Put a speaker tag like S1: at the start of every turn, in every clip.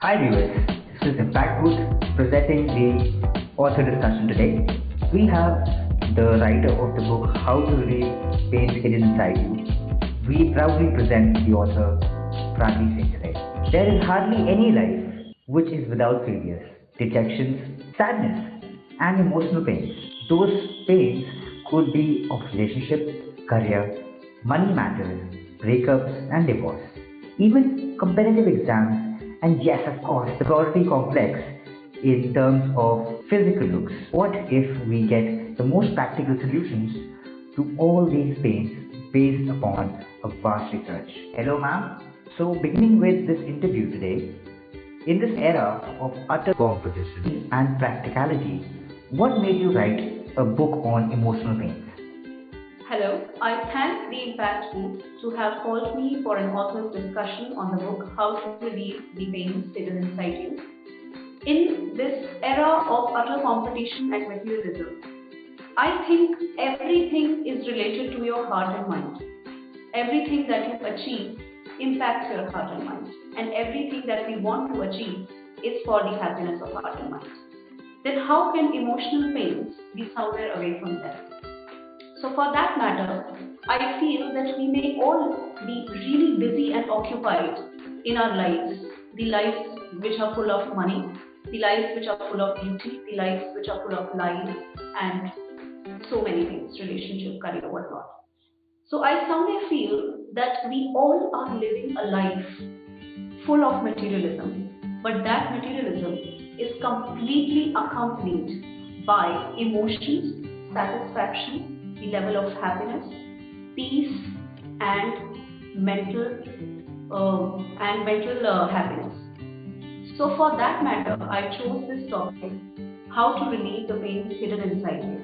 S1: Hi viewers, this is Impact Booth presenting the author discussion today. We have the writer of the book How to Relieve Pain Hidden Inside You. We proudly present the author Kranti Singh today. There is hardly any life which is without failures, dejections, sadness, and emotional pains. Those pains could be of relationship, career, money matters, breakups, and divorce. Even competitive exams, and yes, of course, the priority complex in terms of physical looks. What if we get the most practical solutions to all these pains based upon a vast research? Hello, ma'am. So, beginning with this interview today, in this era of utter competition and practicality, what made you write a book on emotional pains?
S2: Hello, I thank the Impact Group to have called me for an author's discussion on the book How to Relieve the Pains Hidden Inside You. In this era of utter competition and materialism, I think everything is related to your heart and mind. Everything that you achieve impacts your heart and mind, and everything that we want to achieve is for the happiness of heart and mind. Then how can emotional pains be somewhere away from them? So, for that matter, I feel that we may all be really busy and occupied in our lives, the lives which are full of money, the lives which are full of beauty, the lives which are full of lies, and so many things, relationship, career, whatnot. So, I somewhere feel that we all are living a life full of materialism, but that materialism is completely accompanied by emotions, satisfaction, the level of happiness, peace, and mental happiness. So, for that matter, I chose this topic: how to relieve the pains hidden inside you.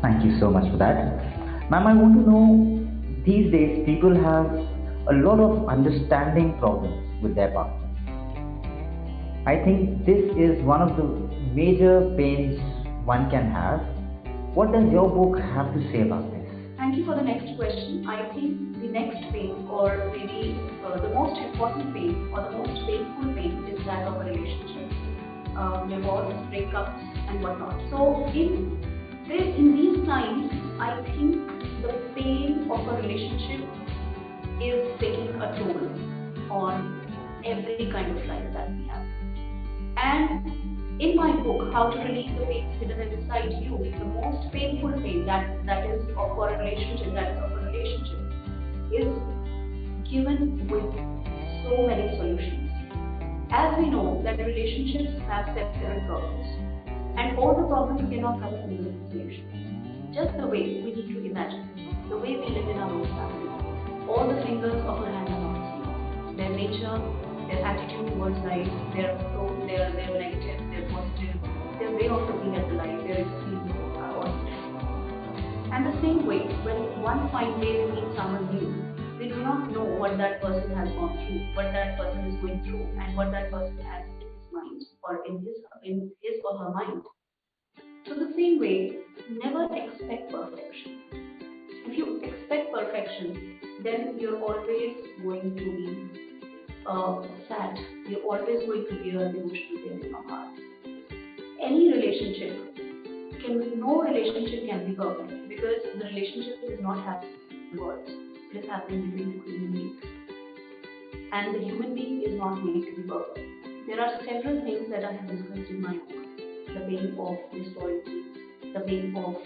S1: Thank you so much for that. Ma'am, I want to know these days people have a lot of understanding problems with their partners. I think this is one of the major pains one can have. What does your book have to say about this?
S2: Thank you for the next question. I think the next pain, or maybe the most important pain, or the most painful pain, is that of a relationship, divorce, breakups, and whatnot. So, in these times, I think the pain of a relationship is taking a toll on every kind of life that we have. And in my book, How to Relieve the Pains Hidden Inside You, the most painful pain that is of a relationship, is given with so many solutions. As we know that relationships have several problems, and all the problems cannot have a single solution. Just the way we need to imagine, the way we live in our own family, all the fingers of a hand are not seen. Their nature, their attitude towards life, their approach, their negative, their positive, their way of looking at the life, their experiences are all different. And the same way, when one fine day we meet someone new, we do not know what that person has gone through, what that person is going through, and what that person has in his mind or in his or her mind. So the same way, never expect perfection. If you expect perfection, then you're always going to be sad. You're always going to bear emotional pain in your heart. Any relationship no relationship can be perfect because the relationship is not happening in words. It is happening between two human beings. And the human being is not made to be perfect. There are several things that I have discussed in my book. The pain of disloyalty, the pain of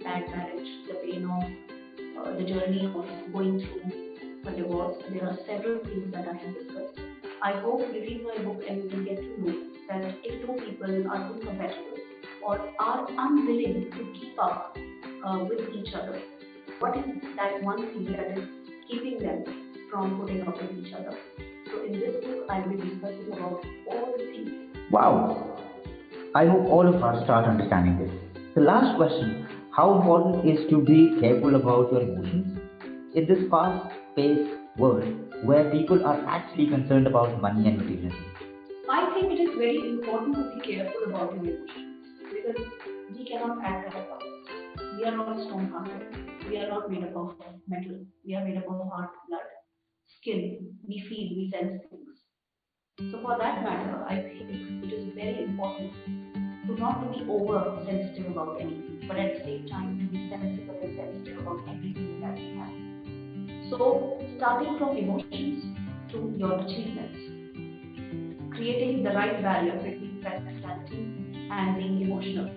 S2: bad marriage, the pain of the journey of going through a divorce. There are several things that I have discussed. I hope you read my book and you will get to know that if two people are incompatible or are unwilling to keep up with each other, what is that one thing that is keeping them from putting up with each other? So in this book, I will be discussing about all the things.
S1: Wow! I hope all of us start understanding this. The last question: how important is to be careful about your emotions in this fast paced world where people are actually concerned about money and materialism?
S2: I think it is very important to be careful about your emotions because we cannot act like ourselves. We are not stone hearted. We are not made up of metal. We are made up of heart, blood, skin. We feel, we sense things. for that matter, I think it is very important to not to be over-sensitive about anything, but at the same time to be sensible and sensitive about everything that we have. So, starting from emotions to your achievements, creating the right barrier between practicality and being emotional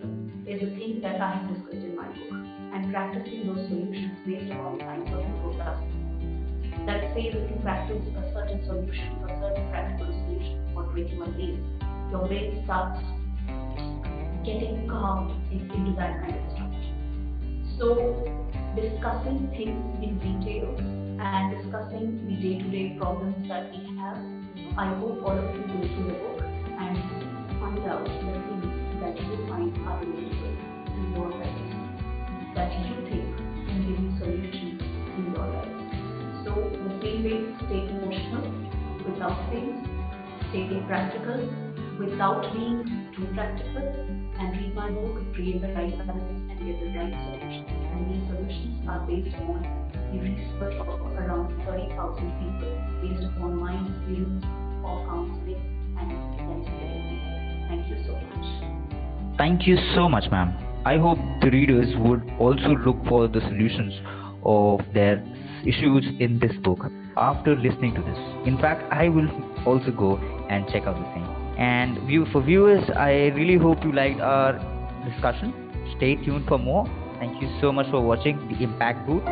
S2: is a thing that I have discussed in my book, and practicing those solutions based upon science of neuroplasticity. That says if you practice a certain solution, a certain practical solution for 21 days, your brain starts getting calm into that kind of structure. So, discussing things in detail and discussing the day-to-day problems that we have, I hope all of you go through the book and find out the things that you find are relatable in your lives, that you think can give you solutions in your lives. So, the same way, stay emotional without things, stay practical without being too practical, and read my book, create the right balance, and get the right solutions. And these solutions are based upon the research of around 30,000 people, based upon my experience of counseling and therapy. Thank you so much.
S1: Thank you so much, ma'am. I hope the readers would also look for the solutions of their issues in this book after listening to this. In fact, I will also go and check out the same. And for viewers, I really hope you liked our discussion. Stay tuned for more. Thank you so much for watching The Impact Booth.